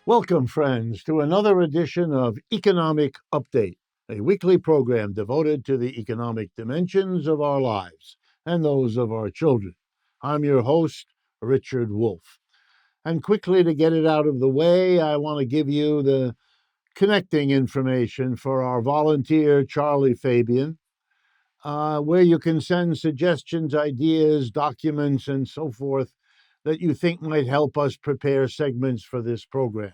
Welcome, friends, to another edition of Economic Update, a weekly program devoted to the economic dimensions of our lives and those of our children. I'm your host, Richard Wolff. And quickly to get it out of the way, I want to give you the connecting information for our volunteer, Charlie Fabian, where you can send suggestions, ideas, documents, and so forth that you think might help us prepare segments for this program.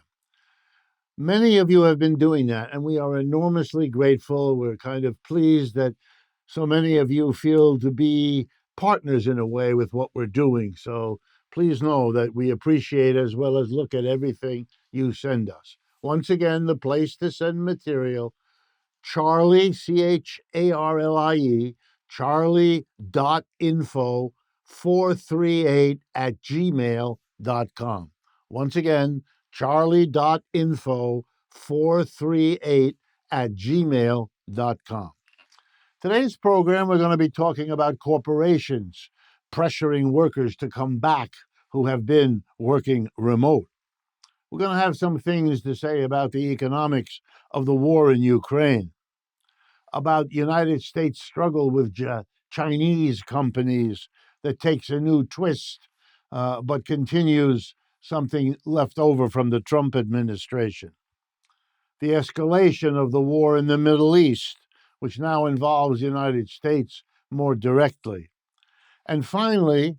Many of you have been doing that, and we are enormously grateful. We're kind of pleased that so many of you feel to be partners in a way with what we're doing. So please know that we appreciate as well as look at everything you send us. Once again, the place to send material, Charlie, Charlie, charlie.info 438@gmail.com. Once again, charlie.info 438@gmail.com. Today's program, we're going to be talking about corporations pressuring workers to come back who have been working remote. We're going to have some things to say about the economics of the war in Ukraine, about United States struggle with Chinese companies that takes a new twist, but continues something left over from the Trump administration. The escalation of the war in the Middle East, which now involves the United States more directly. And finally,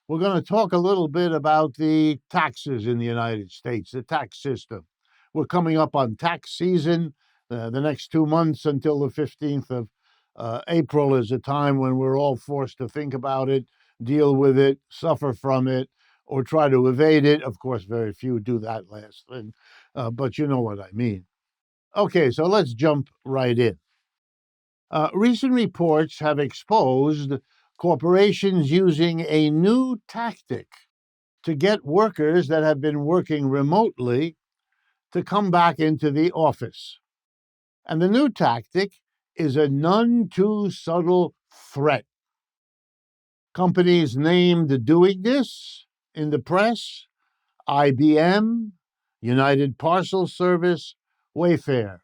we're going to talk a little bit about the taxes in the United States, the tax system. We're coming up on tax season. The next 2 months until the 15th of April is a time when we're all forced to think about it, deal with it, suffer from it, or try to evade it. Of course, very few do that last thing, but you know what I mean. Okay, so let's jump right in. Recent reports have exposed corporations using a new tactic to get workers that have been working remotely to come back into the office. And the new tactic is a none too subtle threat. Companies named doing this in the press: IBM, United Parcel Service, Wayfair.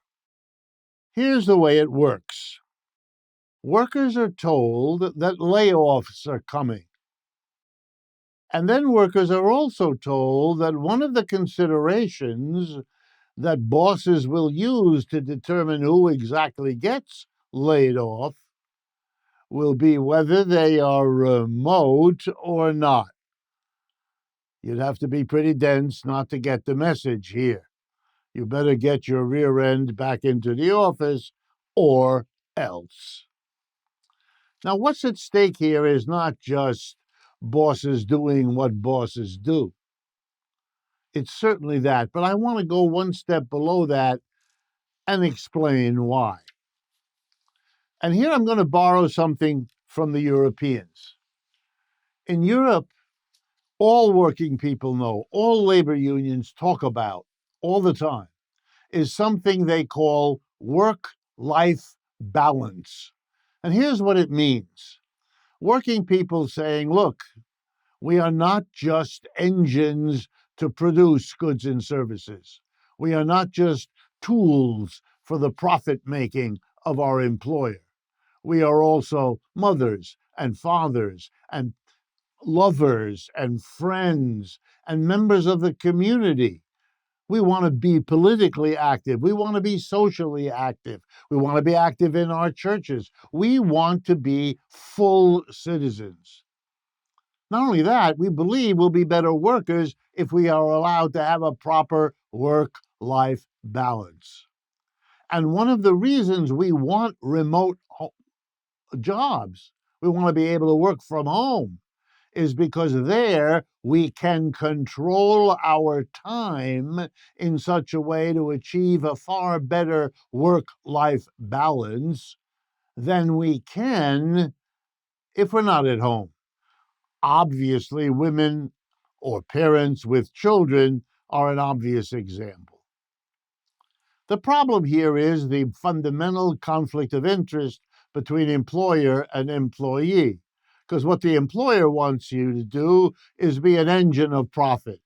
Here's the way it works. Workers are told that layoffs are coming. And then workers are also told that one of the considerations that bosses will use to determine who exactly gets laid off will be whether they are remote or not. You'd have to be pretty dense not to get the message here. You better get your rear end back into the office or else. Now, what's at stake here is not just bosses doing what bosses do. It's certainly that, but I want to go one step below that and explain why. And here I'm going to borrow something from the Europeans. In Europe, all working people know, all labor unions talk about all the time, is something they call work-life balance. And here's what it means. Working people saying, look, we are not just engines to produce goods and services. We are not just tools for the profit making of our employer. We are also mothers and fathers and lovers and friends and members of the community. We want to be politically active. We want to be socially active. We want to be active in our churches. We want to be full citizens. Not only that, we believe we'll be better workers if we are allowed to have a proper work-life balance. And one of the reasons we want remote jobs, we want to be able to work from home, is because there we can control our time in such a way to achieve a far better work-life balance than we can if we're not at home. Obviously, women or parents with children are an obvious example. The problem here is the fundamental conflict of interest between employer and employee, because what the employer wants you to do is be an engine of profit.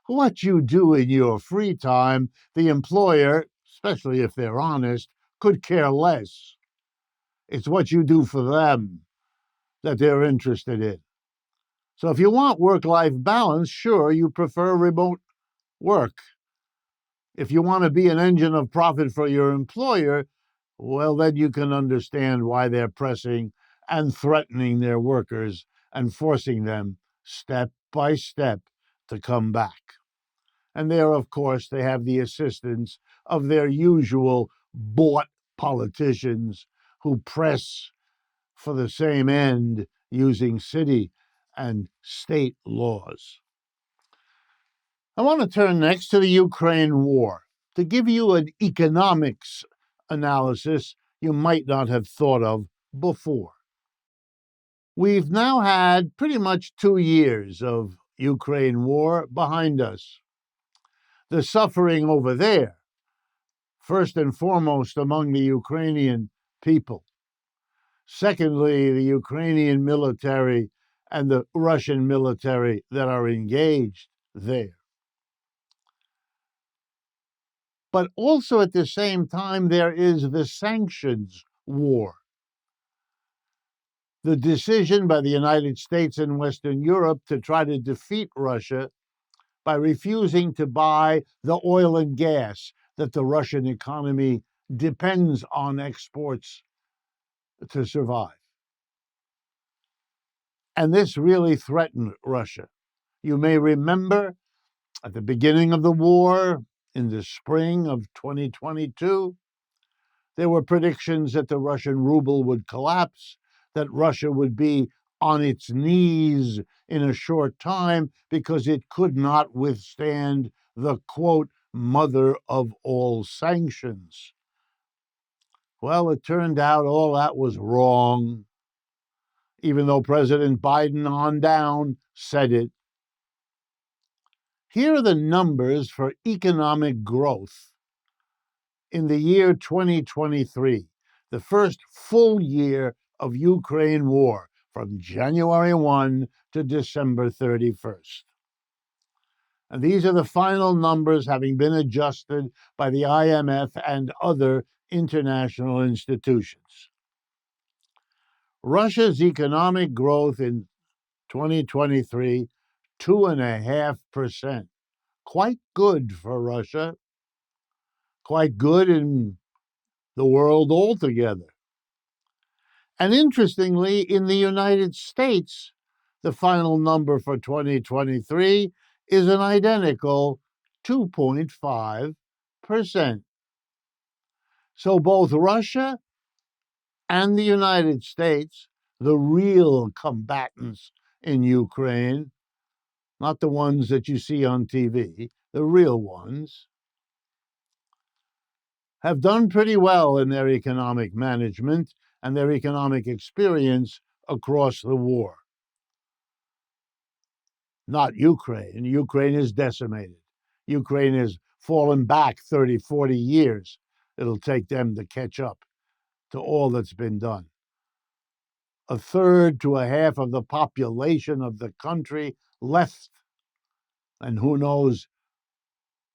What you do in your free time, the employer, especially if they're honest, could care less. It's what you do for them that they're interested in. So if you want work-life balance, sure, you prefer remote work. If you want to be an engine of profit for your employer, well, then you can understand why they're pressing and threatening their workers and forcing them step by step to come back. And there, of course, they have the assistance of their usual bought politicians who press for the same end using city and state laws. I want to turn next to the Ukraine war to give you an economics analysis you might not have thought of before. We've now had pretty much 2 years of Ukraine war behind us. The suffering over there, first and foremost among the Ukrainian people. Secondly, the Ukrainian military and the Russian military that are engaged there. But also at the same time, there is the sanctions war. The decision by the United States and Western Europe to try to defeat Russia by refusing to buy the oil and gas that the Russian economy depends on exports to survive. And this really threatened Russia. You may remember at the beginning of the war, in the spring of 2022, there were predictions that the Russian ruble would collapse, that Russia would be on its knees in a short time because it could not withstand the, quote, mother of all sanctions. Well, it turned out all that was wrong, even though President Biden on down said it. Here are the numbers for economic growth in the year 2023, the first full year of Ukraine war from January 1 to December 31st. And these are the final numbers having been adjusted by the IMF and other international institutions. Russia's economic growth in 2023, 2.5%. Quite good for Russia, quite good in the world altogether. And interestingly, in the United States, the final number for 2023 is an identical 2.5%. So both Russia and the United States, the real combatants in Ukraine, not the ones that you see on TV, the real ones, have done pretty well in their economic management and their economic experience across the war. Not Ukraine. Ukraine is decimated. Ukraine has fallen back 30, 40 years. It'll take them to catch up to all that's been done. A third to a half of the population of the country left, and who knows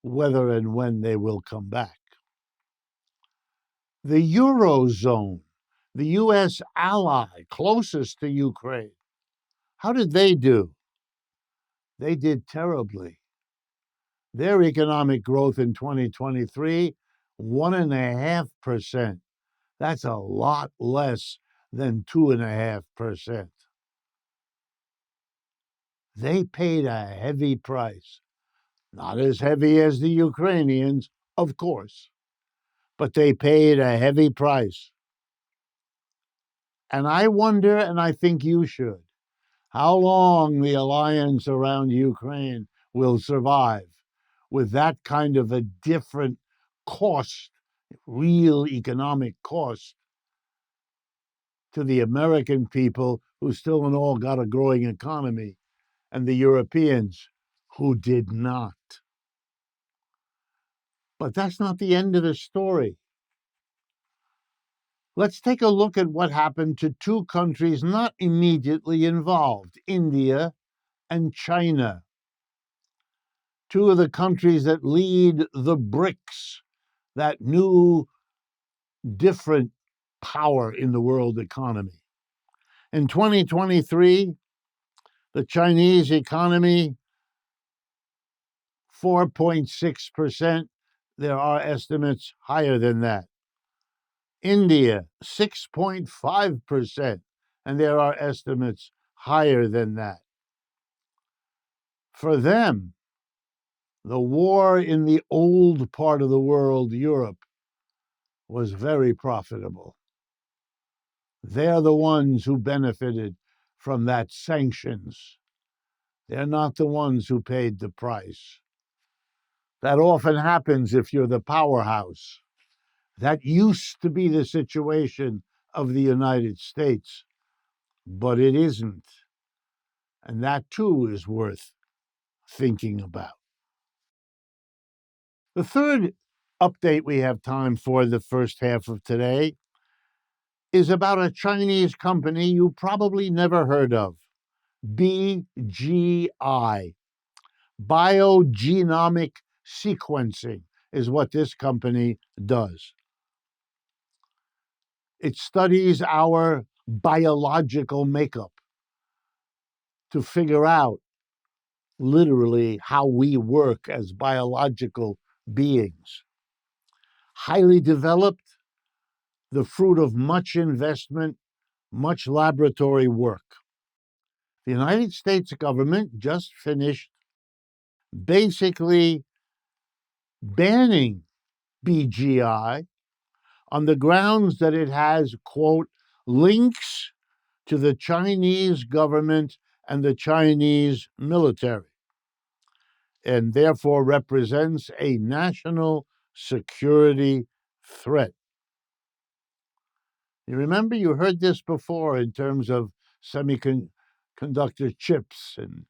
whether and when they will come back. The Eurozone, the U.S. ally closest to Ukraine, how did they do? They did terribly. Their economic growth in 2023, 1.5%. That's a lot less than 2.5%. They paid a heavy price. Not as heavy as the Ukrainians, of course, but they paid a heavy price. And I wonder, and I think you should, how long the alliance around Ukraine will survive with that kind of a different cost, real economic cost, to the American people who still and all got a growing economy, and the Europeans who did not. But that's not the end of the story. Let's take a look at what happened to two countries not immediately involved, India and China. two of the countries that lead the BRICS, that new, different power in the world economy. In 2023, the Chinese economy, 4.6%. There are estimates higher than that. India, 6.5%, and there are estimates higher than that. For them, the war in the old part of the world, Europe, was very profitable. They're the ones who benefited from that sanctions. They're not the ones who paid the price. That often happens if you're the powerhouse. That used to be the situation of the United States, but it isn't. And that too is worth thinking about. The third update we have time for the first half of today is about a Chinese company you probably never heard of, BGI. Biogenomic sequencing is what this company does. It studies our biological makeup to figure out literally how we work as biological beings. Highly developed, the fruit of much investment, much laboratory work. The United States government just finished basically banning BGI on the grounds that it has, quote, links to the Chinese government and the Chinese military, and therefore represents a national security threat. You remember, you heard this before in terms of semiconductor chips and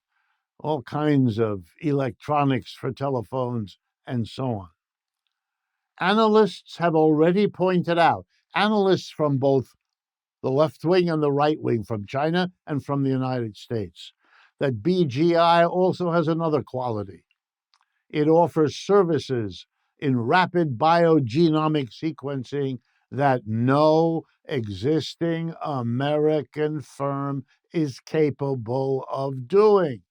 all kinds of electronics for telephones and so on. Analysts have already pointed out, analysts from both the left wing and the right wing, from China and from the United States, that BGI also has another quality. It offers services in rapid biogenomic sequencing that no existing American firm is capable of doing.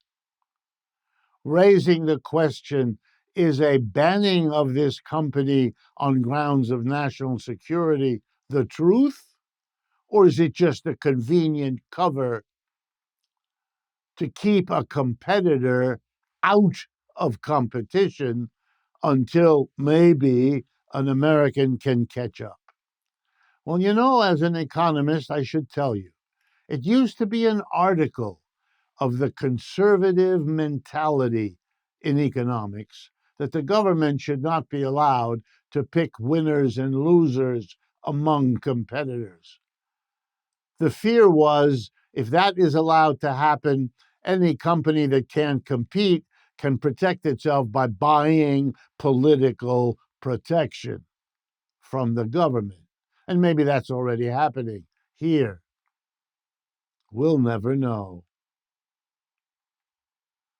Raising the question, is a banning of this company on grounds of national security the truth? Or is it just a convenient cover to keep a competitor out of competition until maybe an American can catch up? Well, you know, as an economist, I should tell you, it used to be an article of the conservative mentality in economics that the government should not be allowed to pick winners and losers among competitors. The fear was, if that is allowed to happen, any company that can't compete can protect itself by buying political protection from the government. And maybe that's already happening here. We'll never know.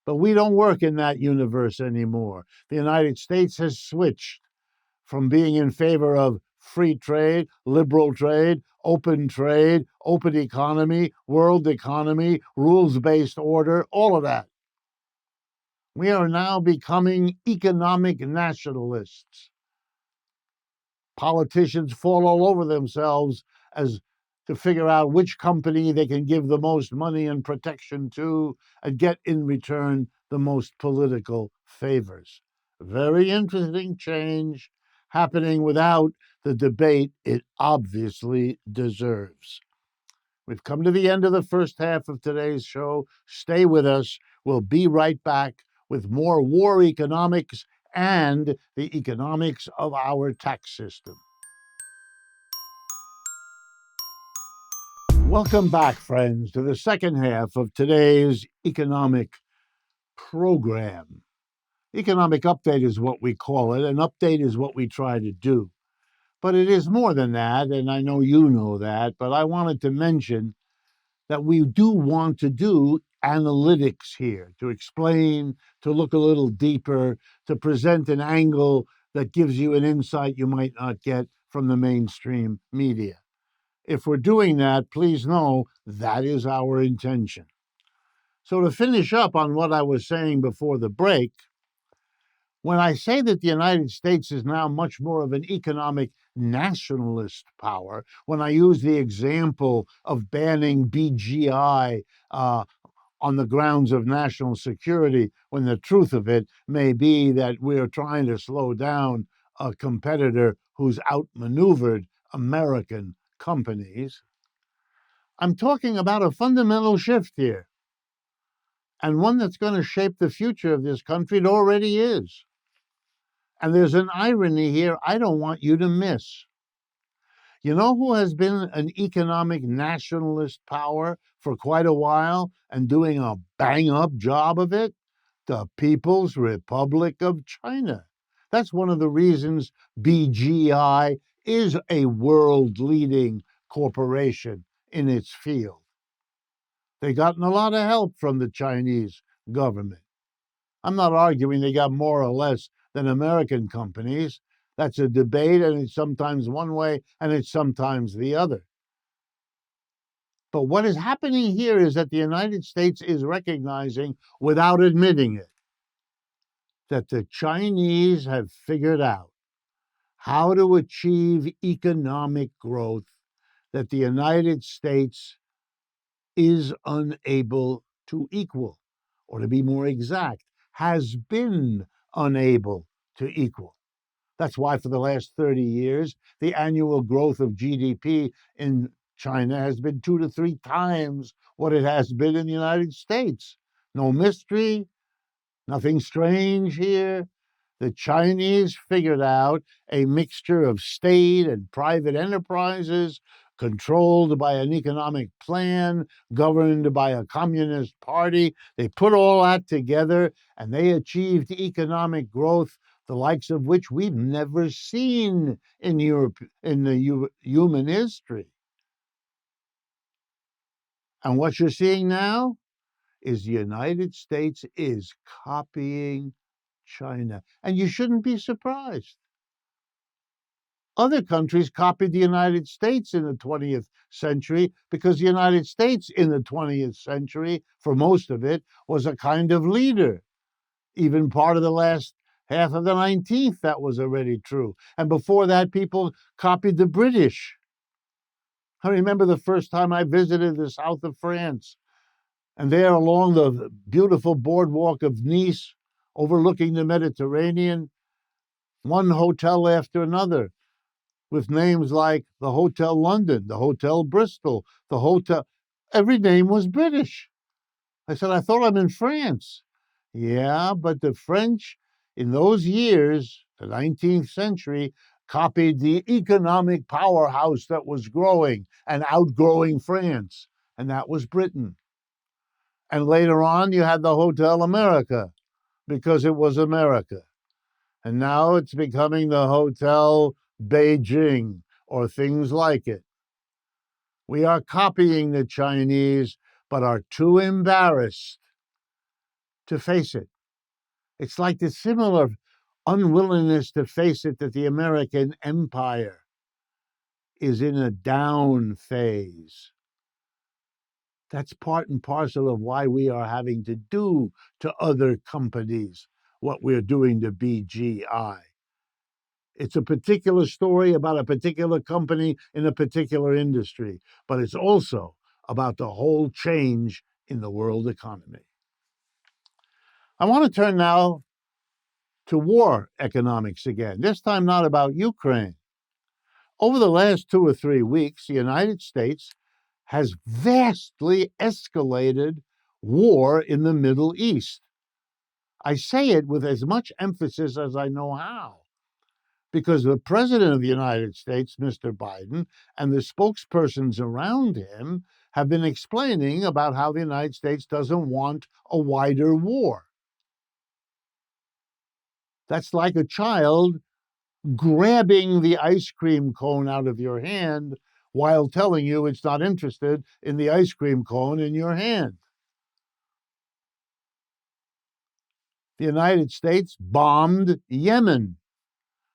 But we don't work in that universe anymore. The United States has switched from being in favor of free trade, liberal trade, open economy, world economy, rules-based order, all of that. We are now becoming economic nationalists. Politicians fall all over themselves as to figure out which company they can give the most money and protection to and get in return the most political favors. Very interesting change happening without the debate it obviously deserves. We've come to the end of the first half of today's show. Stay with us. We'll be right back with more war economics and the economics of our tax system. Welcome back, friends, to the second half of today's economic program. Economic update is what we call it. An update is what we try to do. But it is more than that, and I know you know that, but I wanted to mention that we do want to do analytics here, to explain, to look a little deeper, to present an angle that gives you an insight you might not get from the mainstream media. If we're doing that, please know that is our intention. So to finish up on what I was saying before the break, when I say that the United States is now much more of an economic nationalist power, when I use the example of banning BGI on the grounds of national security, when the truth of it may be that we're trying to slow down a competitor who's outmaneuvered American companies, I'm talking about a fundamental shift here, and one that's going to shape the future of this country. It already is. And there's an irony here I don't want you to miss. You know who has been an economic nationalist power for quite a while and doing a bang-up job of it? The People's Republic of China. That's one of the reasons BGI is a world-leading corporation in its field. They've gotten a lot of help from the Chinese government. I'm not arguing they got more or less than American companies. That's a debate, and it's sometimes one way and it's sometimes the other. But what is happening here is that the United States is recognizing, without admitting it, that the Chinese have figured out how to achieve economic growth that the United States is unable to equal, or to be more exact, has been unable to equal. That's why for the last 30 years, the annual growth of GDP in China has been 2 to 3 times what it has been in the United States. No mystery, nothing strange here. The Chinese figured out a mixture of state and private enterprises controlled by an economic plan, governed by a communist party. They put all that together and they achieved economic growth, the likes of which we've never seen in Europe in the human history. And what you're seeing now is the United States is copying China. And you shouldn't be surprised. Other countries copied the United States in the 20th century because the United States in the 20th century, for most of it, was a kind of leader. Even part of the last half of the 19th, that was already true. And before that, people copied the British. I remember the first time I visited the south of France, and there along the beautiful boardwalk of Nice, overlooking the Mediterranean, one hotel after another, with names like the Hotel London, the Hotel Bristol, the Hotel. Every name was British. I said, I thought I'm in France. Yeah, but the French in those years, the 19th century, copied the economic powerhouse that was growing and outgrowing France, and that was Britain. And later on, you had the Hotel America because it was America. And now it's becoming the Hotel Beijing or things like it. We are copying the Chinese, but are too embarrassed to face it. It's like the similar unwillingness to face it that the American empire is in a down phase. That's part and parcel of why we are having to do to other companies what we're doing to BGI. It's a particular story about a particular company in a particular industry, but it's also about the whole change in the world economy. I want to turn now to war economics again, this time not about Ukraine. Over the last 2 or 3 weeks, the United States has vastly escalated war in the Middle East. I say it with as much emphasis as I know how, because the President of the United States, Mr. Biden, and the spokespersons around him have been explaining about how the United States doesn't want a wider war. That's like a child grabbing the ice cream cone out of your hand while telling you it's not interested in the ice cream cone in your hand. The United States bombed Yemen.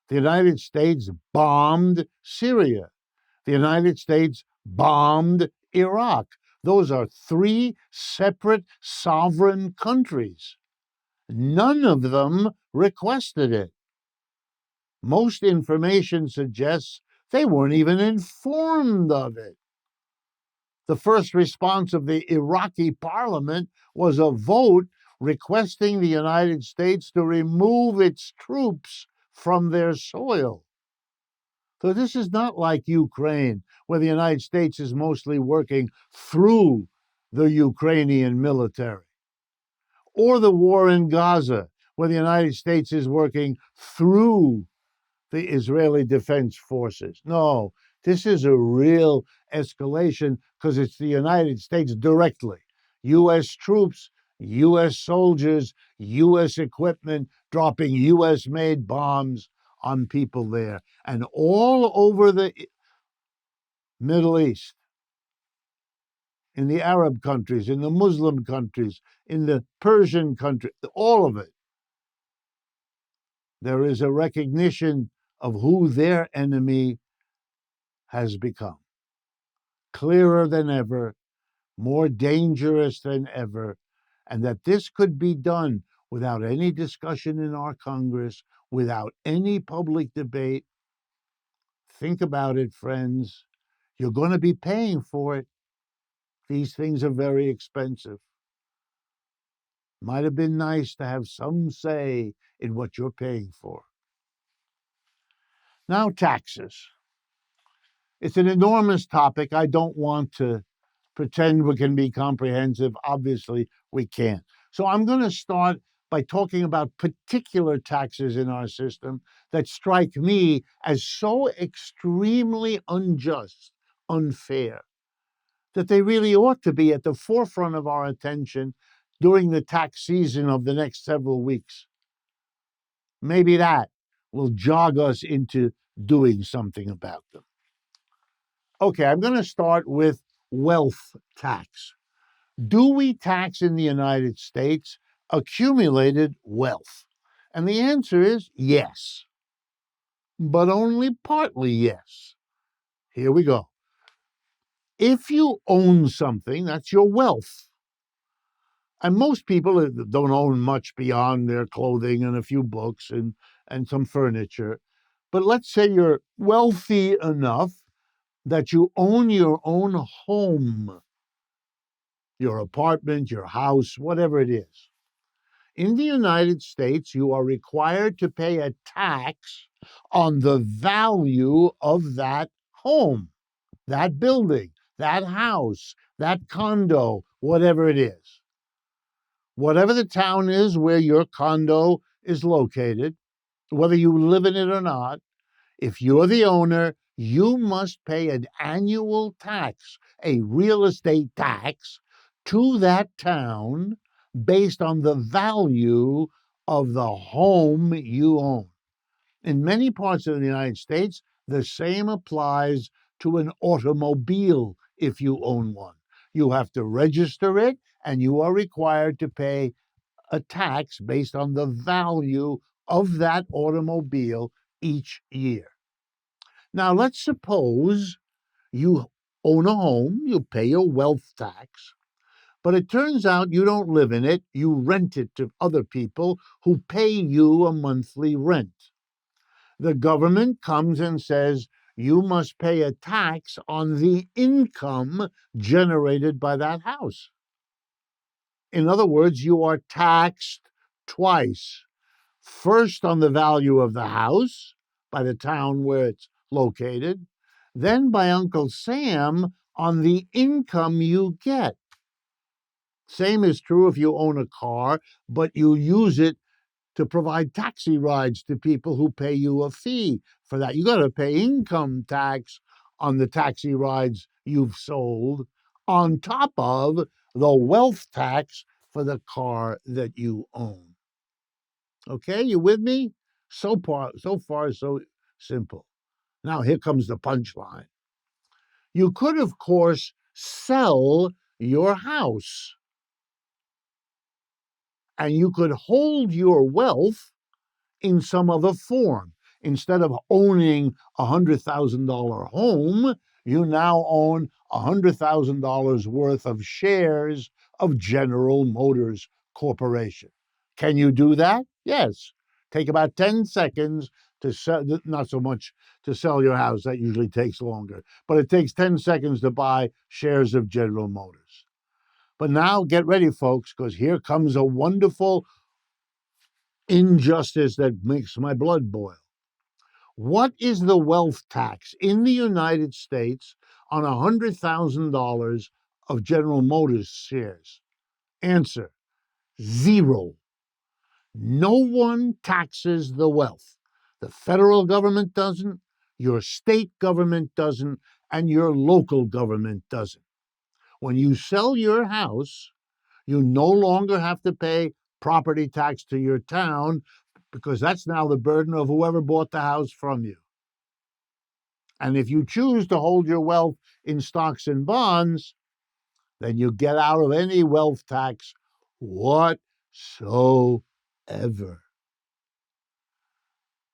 The United States bombed Syria. The United States bombed Iraq. Those are three separate sovereign countries. None of them requested it. Most information suggests they weren't even informed of it. The first response of the Iraqi parliament was a vote requesting the United States to remove its troops from their soil. So this is not like Ukraine, where the United States is mostly working through the Ukrainian military, or the war in Gaza, where the United States is working through the Israeli Defense Forces. No, this is a real escalation because it's the United States directly. U.S. troops, U.S. soldiers, U.S. equipment dropping U.S.-made bombs on people there. And all over the Middle East, in the Arab countries, in the Muslim countries, in the Persian countries, all of it, there is a recognition of who their enemy has become. Clearer than ever, more dangerous than ever, and that this could be done without any discussion in our Congress, without any public debate. Think about it, friends. You're going to be paying for it. These things are very expensive. Might have been nice to have some say in what you're paying for. Now, taxes. It's an enormous topic. I don't want to pretend we can be comprehensive. Obviously, we can't. So I'm going to start by talking about particular taxes in our system that strike me as so extremely unjust, unfair, that they really ought to be at the forefront of our attention during the tax season of the next several weeks. Maybe that will jog us into doing something about them. Okay, I'm going to start with wealth tax. Do we tax in the United States accumulated wealth? And the answer is yes, but only partly yes. Here we go. If you own something, that's your wealth. And most people don't own much beyond their clothing and a few books and some furniture. But let's say you're wealthy enough that you own your own home, your apartment, your house, whatever it is. In the United States, you are required to pay a tax on the value of that home, that building, that house, that condo, whatever it is. Whatever the town is where your condo is located, whether you live in it or not, if you're the owner, you must pay an annual tax, a real estate tax, to that town based on the value of the home you own. In many parts of the United States, the same applies to an automobile if you own one. You have to register it, and you are required to pay a tax based on the value of that automobile each year. Now, let's suppose you own a home, you pay your wealth tax, but it turns out you don't live in it, you rent it to other people who pay you a monthly rent. The government comes and says, you must pay a tax on the income generated by that house. In other words, you are taxed twice. First on the value of the house by the town where it's located, then by Uncle Sam on the income you get. Same is true if you own a car, but you use it to provide taxi rides to people who pay you a fee for that. You got to pay income tax on the taxi rides you've sold, on top of the wealth tax for the car that you own. Okay, you with me? So far, so simple. Now here comes the punchline. You could, of course, sell your house And you could hold your wealth in some other form. Instead of owning a $100,000 home, you now own $100,000 worth of shares of General Motors Corporation. Can you do that? Yes. Take about 10 seconds to sell, not so much to sell your house, that usually takes longer, but it takes 10 seconds to buy shares of General Motors. But now get ready, folks, because here comes a wonderful injustice that makes my blood boil. What is the wealth tax in the United States on $100,000 of General Motors shares? Answer: zero. No one taxes the wealth. The federal government doesn't, your state government doesn't, and your local government doesn't. When you sell your house, you no longer have to pay property tax to your town, because that's now the burden of whoever bought the house from you. And if you choose to hold your wealth in stocks and bonds, then you get out of any wealth tax whatsoever.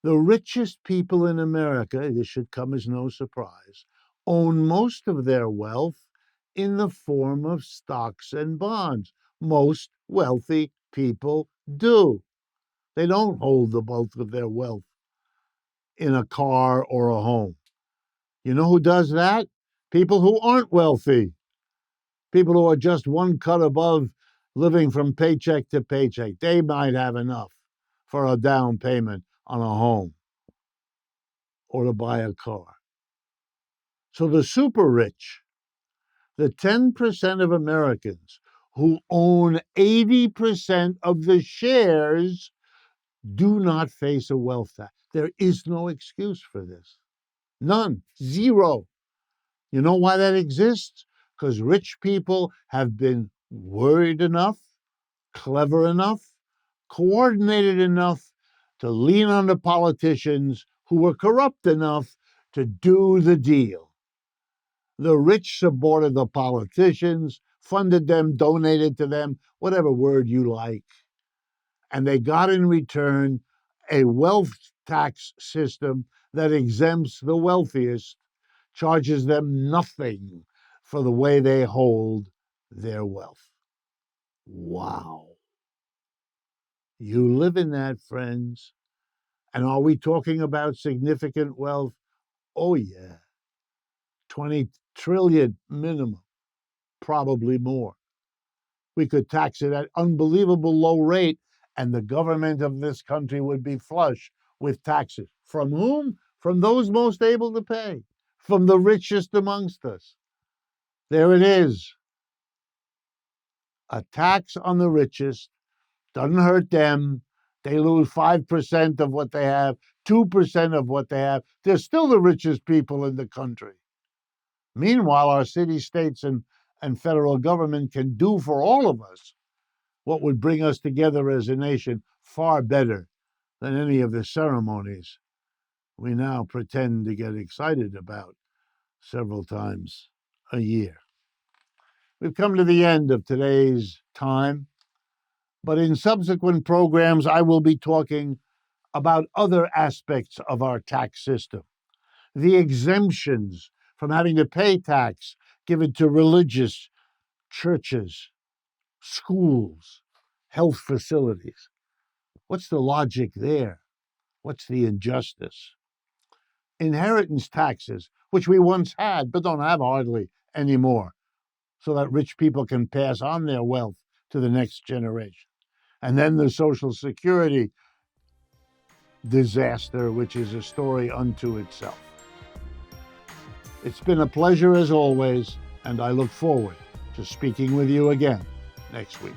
The richest people in America, this should come as no surprise, own most of their wealth in the form of stocks and bonds. Most wealthy people do. They don't hold the bulk of their wealth in a car or a home. You know who does that? People who aren't wealthy. People who are just one cut above, living from paycheck to paycheck. They might have enough for a down payment on a home or to buy a car. So the super rich, the 10% of Americans who own 80% of the shares, do not face a wealth tax. There is no excuse for this. None. Zero. You know why that exists? Because rich people have been worried enough, clever enough, coordinated enough to lean on the politicians who were corrupt enough to do the deal. The rich supported the politicians, funded them, donated to them, whatever word you like. And they got in return a wealth tax system that exempts the wealthiest, charges them nothing for the way they hold their wealth. Wow. You live in that, friends. And are we talking about significant wealth? Oh, yeah. 20 trillion minimum, probably more. We could tax it at unbelievable low rate, and the government of this country would be flush with taxes. From whom? From those most able to pay, from the richest amongst us. There it is. A tax on the richest doesn't hurt them. They lose 5% of what they have, 2% of what they have. They're still the richest people in the country. Meanwhile, our city, states, and federal government can do for all of us what would bring us together as a nation far better than any of the ceremonies we now pretend to get excited about several times a year. We've come to the end of today's time, but in subsequent programs, I will be talking about other aspects of our tax system, the exemptions from having to pay tax given to religious churches, schools, health facilities. What's the logic there? What's the injustice? Inheritance taxes, which we once had but don't have hardly anymore, so that rich people can pass on their wealth to the next generation. And then the Social Security disaster, which is a story unto itself. It's been a pleasure as always, and I look forward to speaking with you again next week.